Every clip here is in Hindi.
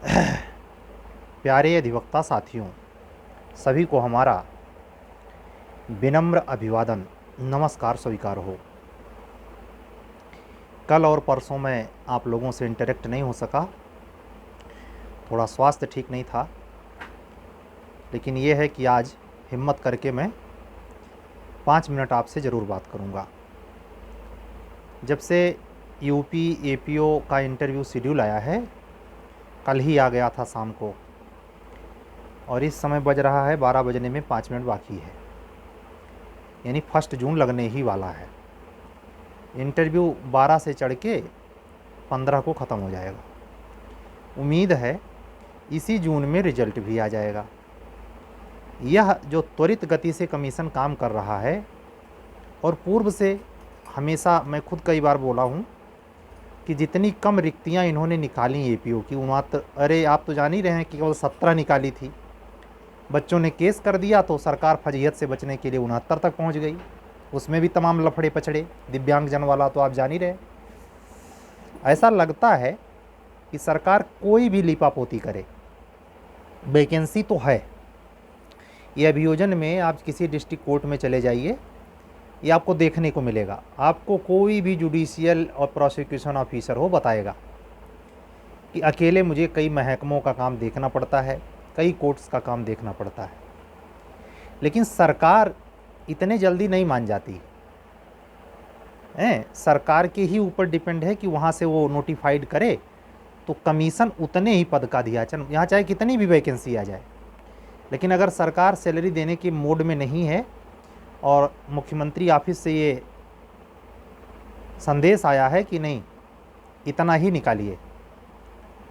प्यारे अधिवक्ता साथियों, सभी को हमारा विनम्र अभिवादन, नमस्कार स्वीकार हो। कल और परसों में आप लोगों से इंटरेक्ट नहीं हो सका, थोड़ा स्वास्थ्य ठीक नहीं था, लेकिन ये है कि आज हिम्मत करके मैं 5 मिनट आपसे ज़रूर बात करूँगा। जब से यूपी एपीओ का इंटरव्यू शेड्यूल आया है, कल ही आ गया था शाम को, और इस समय बज रहा है 12 बजने में 5 मिनट बाकी है, यानी 1 जून लगने ही वाला है। इंटरव्यू 12 से चढ़ के 15 को ख़त्म हो जाएगा। उम्मीद है इसी जून में रिजल्ट भी आ जाएगा। यह जो त्वरित गति से कमीशन काम कर रहा है, और पूर्व से हमेशा मैं खुद कई बार बोला हूँ कि जितनी कम रिक्तियाँ इन्होंने निकाली एपीओ की, मात्र अरे आप तो जान ही रहे हैं कि केवल 17 निकाली थी। बच्चों ने केस कर दिया तो सरकार फजीहत से बचने के लिए 69 तक पहुँच गई। उसमें भी तमाम लफड़े पछड़े, दिव्यांगजन वाला तो आप जान ही रहे। ऐसा लगता है कि सरकार कोई भी लीपापोती करे, वैकेंसी तो है। ये अभियोजन में आप किसी डिस्ट्रिक्ट कोर्ट में चले जाइए, ये आपको देखने को मिलेगा। आपको कोई भी जुडिशियल और प्रोसिक्यूशन ऑफिसर हो बताएगा कि अकेले मुझे कई महकमों का काम देखना पड़ता है, कई कोर्ट्स का काम देखना पड़ता है। लेकिन सरकार इतने जल्दी नहीं मान जाती है। सरकार के ही ऊपर डिपेंड है कि वहाँ से वो नोटिफाइड करे तो कमीशन उतने ही पद का दिया, यहाँ चाहे कितनी भी वैकेंसी आ जाए। लेकिन अगर सरकार सैलरी देने के मोड में नहीं है और मुख्यमंत्री ऑफिस से ये संदेश आया है कि नहीं इतना ही निकालिए,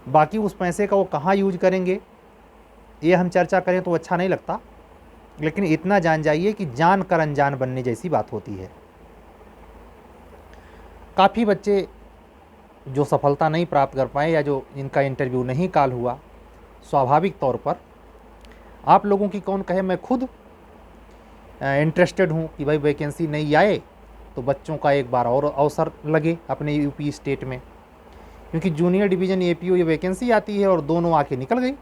बाकी उस पैसे का वो कहाँ यूज करेंगे ये हम चर्चा करें तो अच्छा नहीं लगता। लेकिन इतना जान जाइए कि जान कर अनजान बनने जैसी बात होती है। काफ़ी बच्चे जो सफलता नहीं प्राप्त कर पाए या जो इनका इंटरव्यू नहीं कॉल हुआ, स्वाभाविक तौर पर आप लोगों की कौन कहे, मैं खुद इंटरेस्टेड हूँ कि भाई वैकेंसी नहीं आए तो बच्चों का एक बार और अवसर लगे अपने यूपी स्टेट में, क्योंकि जूनियर डिवीज़न एपीओ ये वैकेंसी आती है और दोनों आके निकल गई।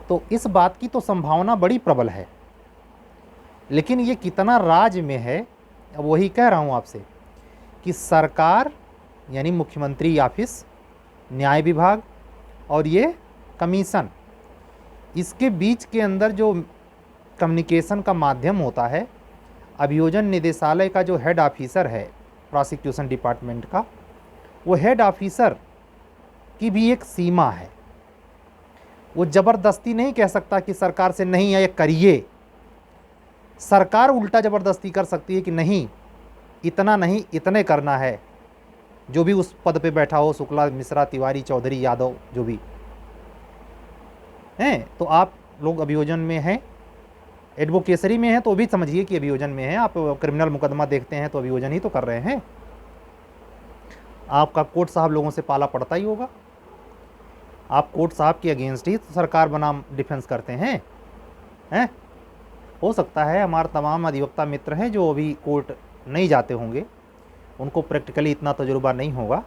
तो इस बात की तो संभावना बड़ी प्रबल है, लेकिन ये कितना राज में है, अब वही कह रहा हूँ आपसे कि सरकार यानी मुख्यमंत्री ऑफिस, न्याय विभाग और ये कमीशन, इसके बीच के अंदर जो कम्युनिकेशन का माध्यम होता है, अभियोजन निदेशालय का जो हेड ऑफिसर है प्रोसिक्यूशन डिपार्टमेंट का, वो हेड ऑफिसर की भी एक सीमा है। वो ज़बरदस्ती नहीं कह सकता कि सरकार से नहीं है ये करिए। सरकार उल्टा ज़बरदस्ती कर सकती है कि नहीं इतना नहीं इतने करना है, जो भी उस पद पे बैठा हो, शुक्ला, मिश्रा, तिवारी, चौधरी, यादव, जो भी हैं। तो आप लोग अभियोजन में हैं, एडवोकेसरी में हैं तो भी समझिए कि अभियोजन में हैं। आप क्रिमिनल मुकदमा देखते हैं तो अभियोजन ही तो कर रहे हैं। आपका कोर्ट साहब लोगों से पाला पड़ता ही होगा। आप कोर्ट साहब के अगेंस्ट ही तो सरकार बनाम डिफेंस करते हैं। हो सकता है हमारे तमाम अधिवक्ता मित्र हैं जो अभी कोर्ट नहीं जाते होंगे, उनको प्रैक्टिकली इतना तजुर्बा नहीं होगा,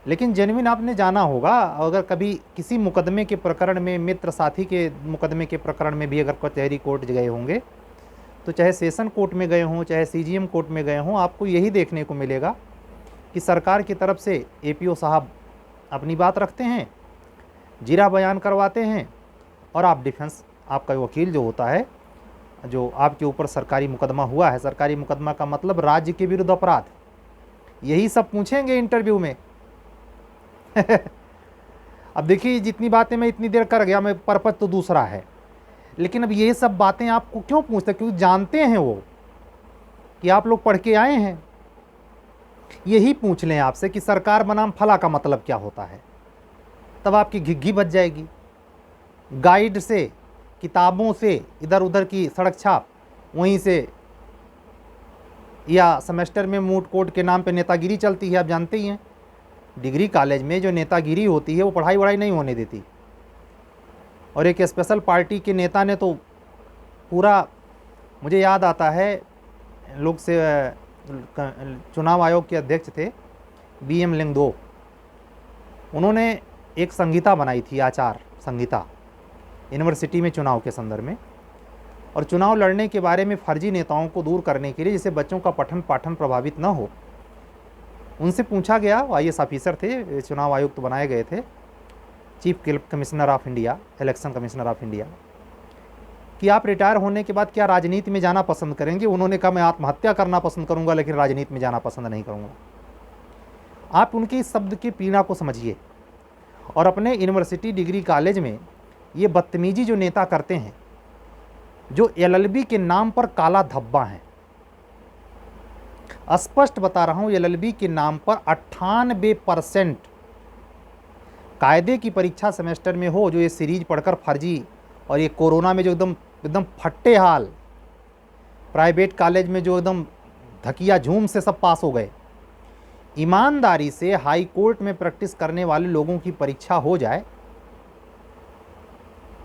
लेकिन जेन्युइन आपने जाना होगा। अगर कभी किसी मुकदमे के प्रकरण में, मित्र साथी के मुकदमे के प्रकरण में भी अगर कचहरी कोर्ट गए होंगे, तो चाहे सेशन कोर्ट में गए हों, चाहे सीजीएम कोर्ट में गए हों, आपको यही देखने को मिलेगा कि सरकार की तरफ से एपीओ साहब अपनी बात रखते हैं, जीरा बयान करवाते हैं, और आप डिफेंस, आपका वकील जो होता है, जो आपके ऊपर सरकारी मुकदमा हुआ है, सरकारी मुकदमा का मतलब राज्य के विरुद्ध अपराध, यही सब पूछेंगे इंटरव्यू में। अब देखिए जितनी बातें मैं इतनी देर कर गया, मैं पर्पज तो दूसरा है, लेकिन अब ये सब बातें आपको क्यों पूछते हैं? क्योंकि जानते हैं वो कि आप लोग पढ़ के आए हैं। यही पूछ लें आपसे कि सरकार बनाम फला का मतलब क्या होता है, तब आपकी घिघी बच जाएगी। गाइड से, किताबों से, इधर उधर की सड़क छाप, वहीं से, या सेमेस्टर में मूट कोर्ट के नाम पे नेतागिरी चलती है। आप जानते ही हैं डिग्री कॉलेज में जो नेतागिरी होती है वो पढ़ाई वढ़ाई नहीं होने देती, और एक स्पेशल पार्टी के नेता ने तो पूरा, मुझे याद आता है लोग से चुनाव आयोग के अध्यक्ष थे BM लिंगदो, उन्होंने एक संहिता बनाई थी, आचार संहिता, यूनिवर्सिटी में चुनाव के संदर्भ में, और चुनाव लड़ने के बारे में फर्जी नेताओं को दूर करने के लिए, जिससे बच्चों का पठन पाठन प्रभावित न हो, उनसे पूछा गया, IAS ऑफिसर थे, चुनाव आयुक्त बनाए गए थे, chief commissioner of India, election commissioner of India, कि आप रिटायर होने के बाद क्या राजनीति में जाना पसंद करेंगे। उन्होंने कहा मैं आत्महत्या करना पसंद करूंगा, लेकिन राजनीति में जाना पसंद नहीं करूंगा। आप उनके इस शब्द की पीड़ा को समझिए, और अपने यूनिवर्सिटी डिग्री कॉलेज में ये बदतमीजी जो नेता करते हैं, जो LLB के नाम पर काला धब्बा हैं, स्पष्ट बता रहा हूं, LLB के नाम पर 98% कायदे की परीक्षा सेमेस्टर में हो, जो ये सीरीज पढ़कर फर्जी, और ये कोरोना में जो एकदम फट्टे हाल, प्राइवेट कॉलेज में जो एकदम धकिया झूम से सब पास हो गए, ईमानदारी से हाई कोर्ट में प्रैक्टिस करने वाले लोगों की परीक्षा हो जाए,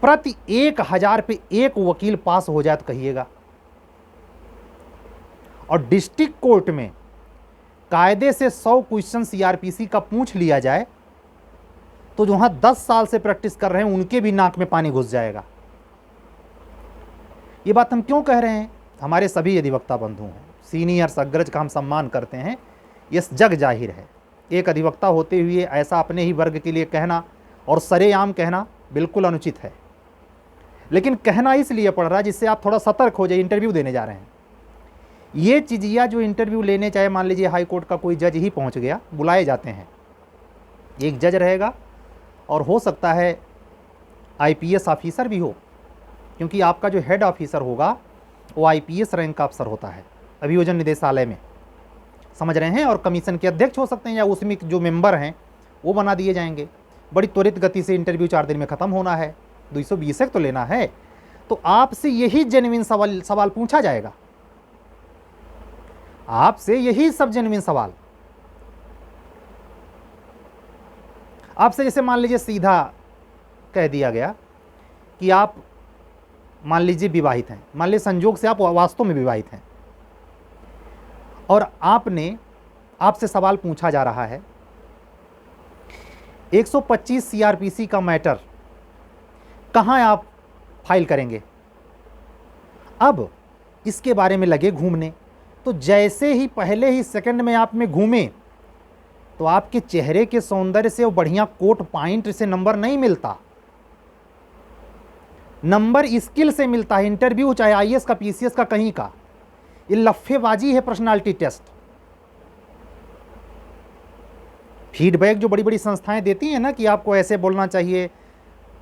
प्रति 1000 पे एक वकील पास हो जाए तो कहिएगा। और डिस्ट्रिक्ट कोर्ट में कायदे से 100 क्वेश्चन CRPC का पूछ लिया जाए, तो जो वहां 10 साल से प्रैक्टिस कर रहे हैं उनके भी नाक में पानी घुस जाएगा। ये बात हम क्यों कह रहे हैं? हमारे सभी अधिवक्ता बंधु हैं, सीनियर्स अग्रज का हम सम्मान करते हैं, ये जग जाहिर है। एक अधिवक्ता होते हुए ऐसा अपने ही वर्ग के लिए कहना और सरेआम कहना बिल्कुल अनुचित है, लेकिन कहना इसलिए पड़ रहा है जिससे आप थोड़ा सतर्क हो जाए। इंटरव्यू देने जा रहे हैं, ये चीज़िया जो इंटरव्यू लेने, चाहे मान लीजिए हाई कोर्ट का कोई जज ही पहुंच गया, बुलाए जाते हैं, एक जज रहेगा, और हो सकता है IPS ऑफिसर भी हो, क्योंकि आपका जो हेड ऑफिसर होगा वो IPS रैंक का अफसर होता है अभियोजन निदेशालय में, समझ रहे हैं, और कमीशन के अध्यक्ष हो सकते हैं, या उसमें जो मेंबर हैं वो बना दिए जाएंगे। बड़ी त्वरित गति से इंटरव्यू 4 दिन में ख़त्म होना है, 220 तो लेना है, तो आपसे यही जेन्युइन सवाल पूछा जाएगा, आपसे यही सब जेन्युइन सवाल। आपसे जैसे मान लीजिए सीधा कह दिया गया कि आप मान लीजिए विवाहित हैं, मान लीजिए संजोग से आप वास्तव में विवाहित हैं, और आपसे सवाल पूछा जा रहा है 125 CRPC का मैटर कहाँ आप फाइल करेंगे। अब इसके बारे में लगे घूमने, तो जैसे ही पहले ही सेकंड में आप में घूमे, तो आपके चेहरे के सौंदर्य से और बढ़िया कोट पॉइंट से नंबर नहीं मिलता, नंबर स्किल से मिलता है। इंटरव्यू चाहे IAS का, PCS का, कहीं का, ये लफ्फेबाजी है, पर्सनालिटी टेस्ट। फीडबैक जो बड़ी बड़ी संस्थाएं देती हैं ना कि आपको ऐसे बोलना चाहिए,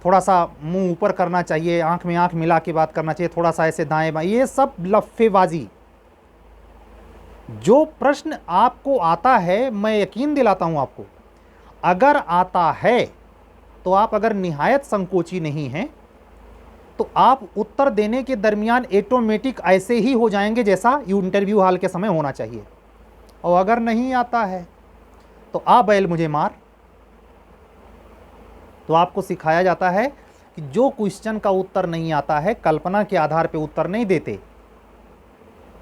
थोड़ा सा मुंह ऊपर करना चाहिए, आंख में आंख मिला के बात करना चाहिए, थोड़ा सा ऐसे दाएं बाएं, ये सब लफ्फेबाजी। जो प्रश्न आपको आता है, मैं यकीन दिलाता हूं आपको, अगर आता है तो आप अगर निहायत संकोची नहीं हैं, तो आप उत्तर देने के दरमियान ऑटोमेटिक ऐसे ही हो जाएंगे जैसा इंटरव्यू हॉल के समय होना चाहिए। और अगर नहीं आता है तो आ बैल मुझे मार। तो आपको सिखाया जाता है कि जो क्वेश्चन का उत्तर नहीं आता है, कल्पना के आधार पर उत्तर नहीं देते।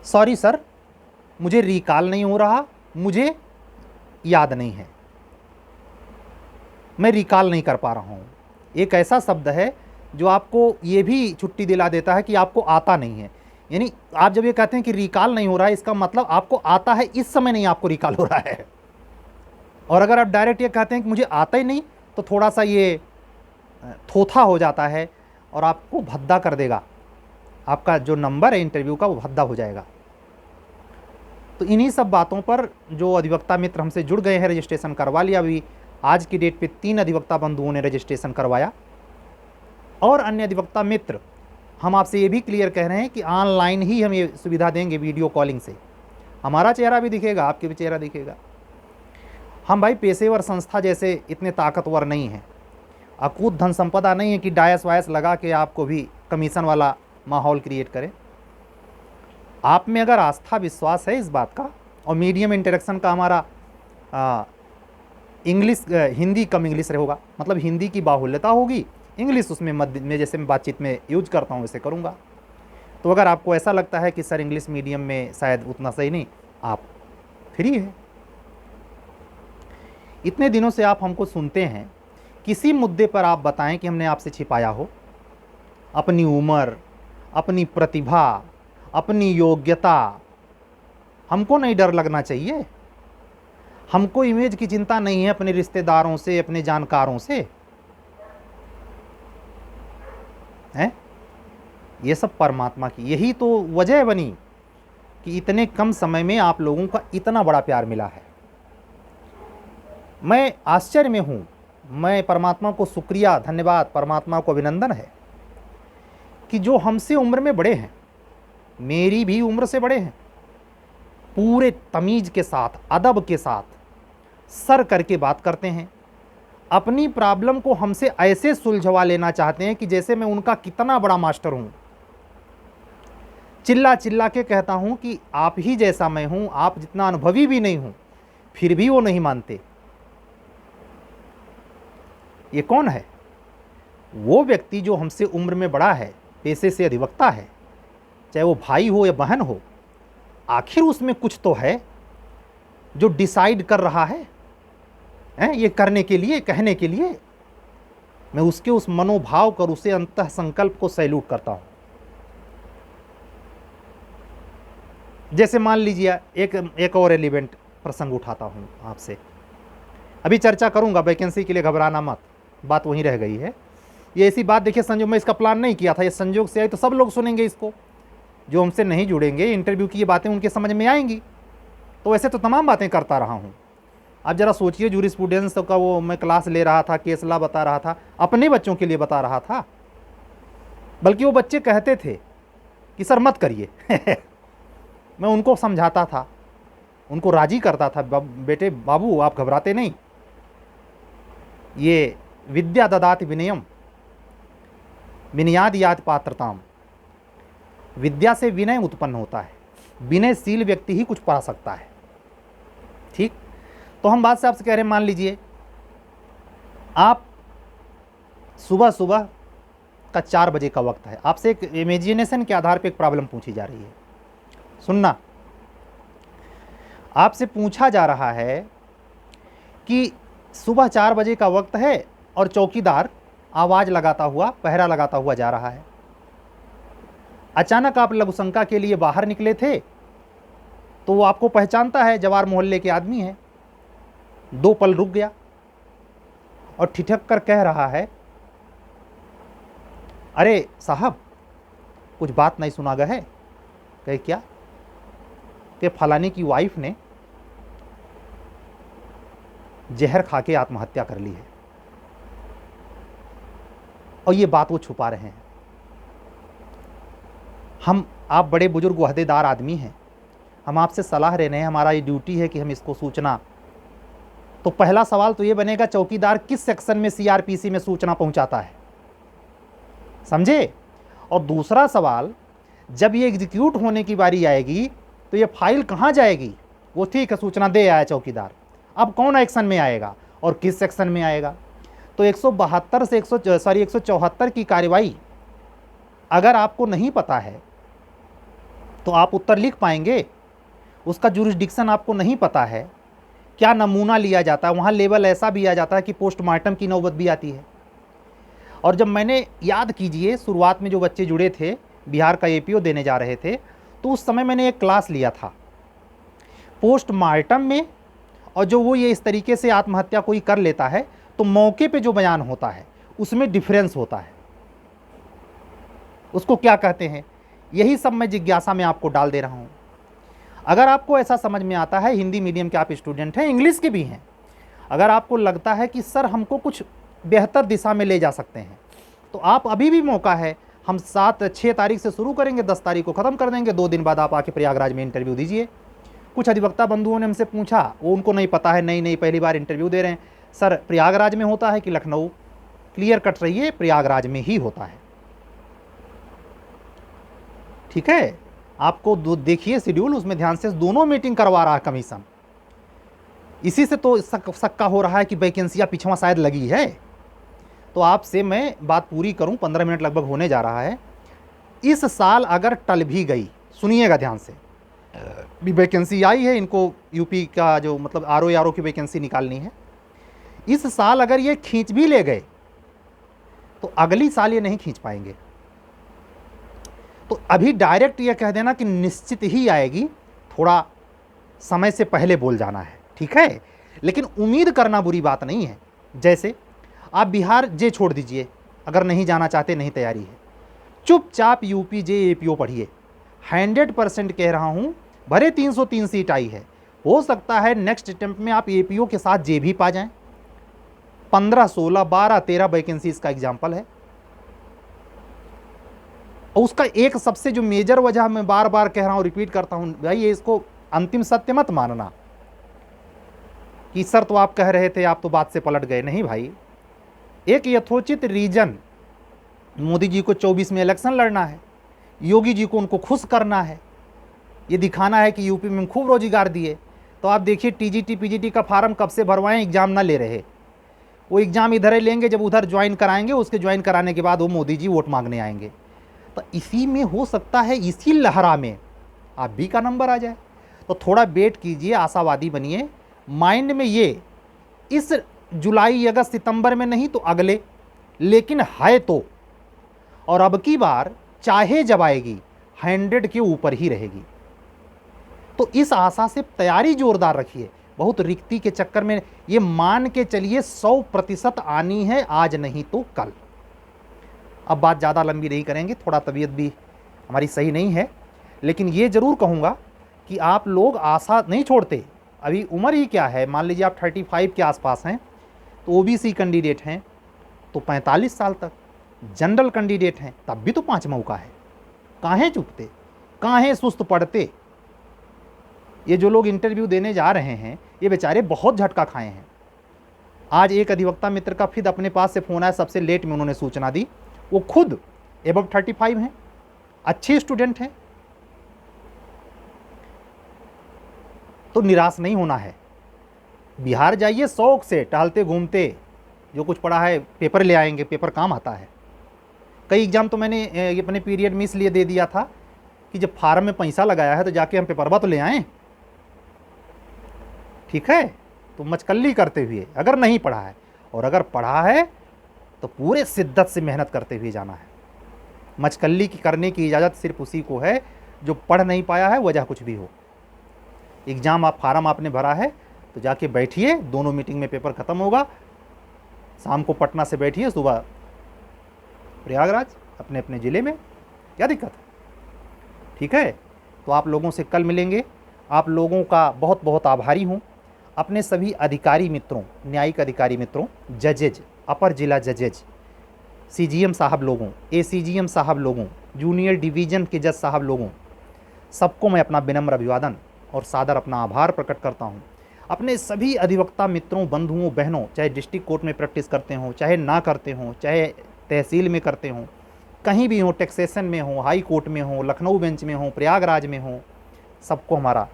सॉरी सर, मुझे रिकॉल नहीं हो रहा, मुझे याद नहीं है, मैं रिकॉल नहीं कर पा रहा हूं। एक ऐसा शब्द है जो आपको ये भी छुट्टी दिला देता है कि आपको आता नहीं है। यानी आप जब ये कहते हैं कि रिकॉल नहीं हो रहा है, इसका मतलब आपको आता है, इस समय नहीं आपको रिकॉल हो रहा है। और अगर आप डायरेक्ट ये कहते हैं कि मुझे आता ही नहीं, तो थोड़ा सा ये थोथा हो जाता है और आपको भद्दा कर देगा, आपका जो नंबर है इंटरव्यू का वो भद्दा हो जाएगा। तो इन्हीं सब बातों पर जो अधिवक्ता मित्र हमसे जुड़ गए हैं, रजिस्ट्रेशन करवा लिया। अभी आज की डेट पे 3 अधिवक्ता बंधुओं ने रजिस्ट्रेशन करवाया, और अन्य अधिवक्ता मित्र हम आपसे ये भी क्लियर कह रहे हैं कि ऑनलाइन ही हम ये सुविधा देंगे, वीडियो कॉलिंग से हमारा चेहरा भी दिखेगा, आपके भी चेहरा दिखेगा। हम भाई पेशेवर संस्था जैसे इतने ताकतवर नहीं हैं, अकूत धन संपदा नहीं है कि डायस वायस लगा के आपको भी कमीशन वाला माहौल क्रिएट करें। आप में अगर आस्था विश्वास है इस बात का, और मीडियम इंटरेक्शन का हमारा इंग्लिश, हिंदी कम इंग्लिश होगा, मतलब हिंदी की बाहुल्यता होगी, इंग्लिश उसमें मध्य में जैसे मैं बातचीत में यूज करता हूँ वैसे करूँगा। तो अगर आपको ऐसा लगता है कि सर इंग्लिश मीडियम में शायद उतना सही नहीं, आप फ्री है। इतने दिनों से आप हमको सुनते हैं, किसी मुद्दे पर आप बताएं कि हमने आपसे छिपाया हो। अपनी उम्र, अपनी प्रतिभा, अपनी योग्यता, हमको नहीं डर लगना चाहिए। हमको इमेज की चिंता नहीं है अपने रिश्तेदारों से, अपने जानकारों से, हैं? ये सब परमात्मा की यही तो वजह बनी कि इतने कम समय में आप लोगों का इतना बड़ा प्यार मिला है। मैं आश्चर्य में हूँ। मैं परमात्मा को शुक्रिया, धन्यवाद, परमात्मा को अभिनंदन है कि जो हमसे उम्र में बड़े हैं, मेरी भी उम्र से बड़े हैं, पूरे तमीज़ के साथ, अदब के साथ सर करके बात करते हैं। अपनी प्रॉब्लम को हमसे ऐसे सुलझवा लेना चाहते हैं कि जैसे मैं उनका कितना बड़ा मास्टर हूँ। चिल्ला चिल्ला के कहता हूँ कि आप ही जैसा मैं हूँ, आप जितना अनुभवी भी नहीं हूँ, फिर भी वो नहीं मानते। ये कौन है? वो व्यक्ति जो हमसे उम्र में बड़ा है, पेशे से अधिवक्ता है, चाहे वो भाई हो या बहन हो, आखिर उसमें कुछ तो है जो डिसाइड कर रहा है, ये करने के लिए, कहने के लिए। मैं उसके उस मनोभाव कर, उसे अंतः संकल्प को सैल्यूट करता हूं। जैसे मान लीजिए एक और एलिमेंट प्रसंग उठाता हूं आपसे, अभी चर्चा करूंगा, वैकेंसी के लिए घबराना मत, बात वहीं रह गई है। ये ऐसी बात देखिए, संजोग में इसका प्लान नहीं किया था, ये संजोग से आई तो सब लोग सुनेंगे इसको। जो हमसे नहीं जुड़ेंगे, इंटरव्यू की ये बातें उनके समझ में आएंगी। तो वैसे तो तमाम बातें करता रहा हूँ। आप ज़रा सोचिए, जूरिस्प्रूडेंस का वो मैं क्लास ले रहा था, केस लॉ बता रहा था, अपने बच्चों के लिए बता रहा था। बल्कि वो बच्चे कहते थे कि सर मत करिए मैं उनको समझाता था, उनको राजी करता था, बेटे बाबू आप घबराते नहीं, ये विद्या ददाति विनयम विनयाद याद पात्रताम। विद्या से विनय उत्पन्न होता है, विनयशील व्यक्ति ही कुछ पा सकता है। ठीक, तो हम बात से आपसे कह रहे हैं, मान लीजिए आप सुबह सुबह का 4 बजे का वक्त है, आपसे एक इमेजिनेशन के आधार पर एक प्रॉब्लम पूछी जा रही है। सुनना, आपसे पूछा जा रहा है कि सुबह 4 बजे का वक्त है और चौकीदार आवाज़ लगाता हुआ, पहरा लगाता हुआ जा रहा है। अचानक आप लघुशंका के लिए बाहर निकले थे, तो वो आपको पहचानता है, जवार मोहल्ले के आदमी है। 2 पल रुक गया और ठिठक कर कह रहा है, अरे साहब कुछ बात नहीं सुना गया है। कहे क्या? कि फलाने की वाइफ ने जहर खा के आत्महत्या कर ली है, और ये बात वो छुपा रहे हैं। आप बड़े बुजुर्ग ओहदेदार आदमी हैं, हम आपसे सलाह ले रहे हैं, हमारा ये ड्यूटी है कि हम इसको सूचना। तो पहला सवाल तो ये बनेगा, चौकीदार किस सेक्शन में सीआरपीसी में सूचना पहुंचाता है, समझे? और दूसरा सवाल, जब ये एग्जीक्यूट होने की बारी आएगी तो ये फाइल कहाँ जाएगी? वो ठीक है, सूचना दे आया चौकीदार, अब कौन एक्शन में आएगा और किस सेक्शन में आएगा? तो 172 से 174 की कार्रवाई अगर आपको नहीं पता है तो आप उत्तर लिख पाएंगे? उसका जुरिस्डिक्शन आपको नहीं पता है, क्या नमूना लिया जाता है, वहाँ लेवल ऐसा भी आ जाता है कि पोस्टमार्टम की नौबत भी आती है। और जब मैंने, याद कीजिए, शुरुआत में जो बच्चे जुड़े थे, बिहार का एपीओ देने जा रहे थे, तो उस समय मैंने एक क्लास लिया था पोस्टमार्टम में। और जो वो ये इस तरीके से आत्महत्या कोई कर लेता है तो मौके पे जो बयान होता है उसमें डिफरेंस होता है, उसको क्या कहते हैं, यही सब मैं जिज्ञासा में आपको डाल दे रहा हूँ। अगर आपको ऐसा समझ में आता है, हिंदी मीडियम के आप स्टूडेंट हैं, इंग्लिश के भी हैं, अगर आपको लगता है कि सर हमको कुछ बेहतर दिशा में ले जा सकते हैं, तो आप अभी भी मौका है। हम 6 तारीख से शुरू करेंगे, 10 तारीख को ख़त्म कर देंगे। 2 दिन बाद आप आके प्रयागराज में इंटरव्यू दीजिए। कुछ अधिवक्ता बंधुओं ने हमसे पूछा, वो उनको नहीं पता है, नहीं पहली बार इंटरव्यू दे रहे हैं, सर प्रयागराज में होता है कि लखनऊ? क्लियर कट रहिए, प्रयागराज में ही होता है। ठीक है, आपको देखिए शेड्यूल, उसमें ध्यान से, दोनों मीटिंग करवा रहा है कमीशन। इसी से तो सक्का हो रहा है कि वैकेंसियाँ पिछवा शायद लगी है। तो आपसे मैं बात पूरी करूं, 15 मिनट लगभग होने जा रहा है। इस साल अगर टल भी गई, सुनिएगा ध्यान से, भी वैकेंसी आई है, इनको यूपी का जो मतलब आरओ की वैकेंसी निकालनी है। इस साल अगर ये खींच भी ले गए तो अगली साल ये नहीं खींच पाएंगे। तो अभी डायरेक्ट ये कह देना कि निश्चित ही आएगी, थोड़ा समय से पहले बोल जाना है, ठीक है। लेकिन उम्मीद करना बुरी बात नहीं है। जैसे आप बिहार जे छोड़ दीजिए, अगर नहीं जाना चाहते, नहीं तैयारी है, चुपचाप यूपी जे एपीओ पढ़िए। 100% कह रहा हूँ, भरे 303 सीट आई है, हो सकता है नेक्स्ट अटेम्प्ट में आप एपीओ के साथ जे भी पा जाएं। 15, 16, 12, 13 वैकेंसीज का एग्जाम्पल है। और उसका एक सबसे जो मेजर वजह मैं बार बार कह रहा हूँ, रिपीट करता हूँ भाई, ये इसको अंतिम सत्य मत मानना कि सर तो आप कह रहे थे, आप तो बात से पलट गए। नहीं भाई, एक यथोचित रीजन, मोदी जी को 24 में इलेक्शन लड़ना है, योगी जी को उनको खुश करना है, ये दिखाना है कि यूपी में खूब रोजगार दिए। तो आप देखिए टीजीटी पीजीटी का फार्म कब से भरवाएं, एग्जाम ना ले रहे। वो एग्जाम इधर ही लेंगे, जब उधर ज्वाइन कराएंगे, उसके ज्वाइन कराने के बाद वो मोदी जी वोट मांगने आएंगे। तो इसी में हो सकता है, इसी लहरा में आप भी का नंबर आ जाए। तो थोड़ा वेट कीजिए, आशावादी बनिए, माइंड में ये इस जुलाई अगस्त सितंबर में नहीं तो अगले, लेकिन है तो। और अब की बार चाहे जब आएगी 100 के ऊपर ही रहेगी। तो इस आशा से तैयारी जोरदार रखिए। बहुत रिक्ति के चक्कर में ये मान के चलिए 100% आनी है, आज नहीं तो कल। अब बात ज़्यादा लंबी नहीं करेंगे, थोड़ा तबीयत भी हमारी सही नहीं है, लेकिन ये ज़रूर कहूँगा कि आप लोग आशा नहीं छोड़ते। अभी उम्र ही क्या है, मान लीजिए आप 35 के आसपास हैं, तो ओबीसी कैंडिडेट हैं तो 45 साल तक, जनरल कैंडिडेट हैं तब भी तो 5 मौका है। काहे चुकते, काहे सुस्त पड़ते। ये जो लोग इंटरव्यू देने जा रहे हैं, ये बेचारे बहुत झटका खाए हैं। आज एक अधिवक्ता मित्र का फिर अपने पास से फ़ोन आया, सबसे लेट में उन्होंने सूचना दी, वो खुद एबव 35 हैं, अच्छे स्टूडेंट हैं। तो निराश नहीं होना है, बिहार जाइए शौक से, टहलते घूमते, जो कुछ पढ़ा है पेपर ले आएंगे, पेपर काम आता है। कई एग्ज़ाम तो मैंने ये अपने पीरियड में इसलिए दे दिया था कि जब फार्म में पैसा लगाया है तो जाके हम पेपरवा तो ले आएँ, ठीक है। तो मचकल्ली करते हुए, अगर नहीं पढ़ा है, और अगर पढ़ा है तो पूरे शिद्दत से मेहनत करते हुए जाना है। मचकल्ली की करने की इजाज़त सिर्फ उसी को है जो पढ़ नहीं पाया है, वजह कुछ भी हो। एग्ज़ाम आप फार्म आपने भरा है तो जाके बैठिए, दोनों मीटिंग में पेपर ख़त्म होगा, शाम को पटना से बैठिए, सुबह प्रयागराज, अपने अपने ज़िले में, क्या दिक्कत है, ठीक है। तो आप लोगों से कल मिलेंगे। आप लोगों का बहुत बहुत आभारी हूँ। अपने सभी अधिकारी मित्रों, न्यायिक अधिकारी मित्रों, जजेज, अपर जिला जजेज, सीजीएम साहब लोगों, एसीजीएम साहब लोगों, जूनियर डिवीज़न के जज साहब लोगों, सबको मैं अपना विनम्र अभिवादन और सादर अपना आभार प्रकट करता हूँ। अपने सभी अधिवक्ता मित्रों, बंधुओं, बहनों, चाहे डिस्ट्रिक्ट कोर्ट में प्रैक्टिस करते हों, चाहे ना करते हों, चाहे तहसील में करते हों, कहीं भी हों, टैक्सेशन में हों, हाई कोर्ट में हों, लखनऊ बेंच में हों, प्रयागराज में हों, सबको हमारा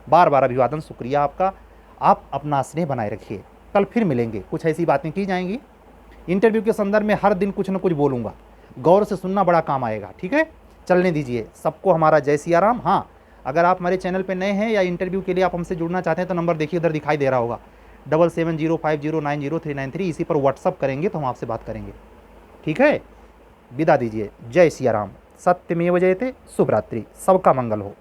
बार बार अभिवादन, शुक्रिया आपका। आप अपना स्नेह बनाए रखिए। कल फिर मिलेंगे, कुछ ऐसी बातें की जाएंगी। इंटरव्यू के संदर्भ में हर दिन कुछ न कुछ बोलूँगा, गौर से सुनना, बड़ा काम आएगा, ठीक है। चलने दीजिए, सबको हमारा जय सिया राम। हाँ, अगर आप हमारे चैनल पे नए हैं या इंटरव्यू के लिए आप हमसे जुड़ना चाहते हैं तो नंबर देखिए, उधर दिखाई दे रहा होगा, 7705090393। इसी पर व्हाट्सअप करेंगे तो हम आपसे बात करेंगे, ठीक है। विदा दीजिए, जय सिया राम। सत्यमेव जयते। शुभ रात्रि, सबका मंगल हो।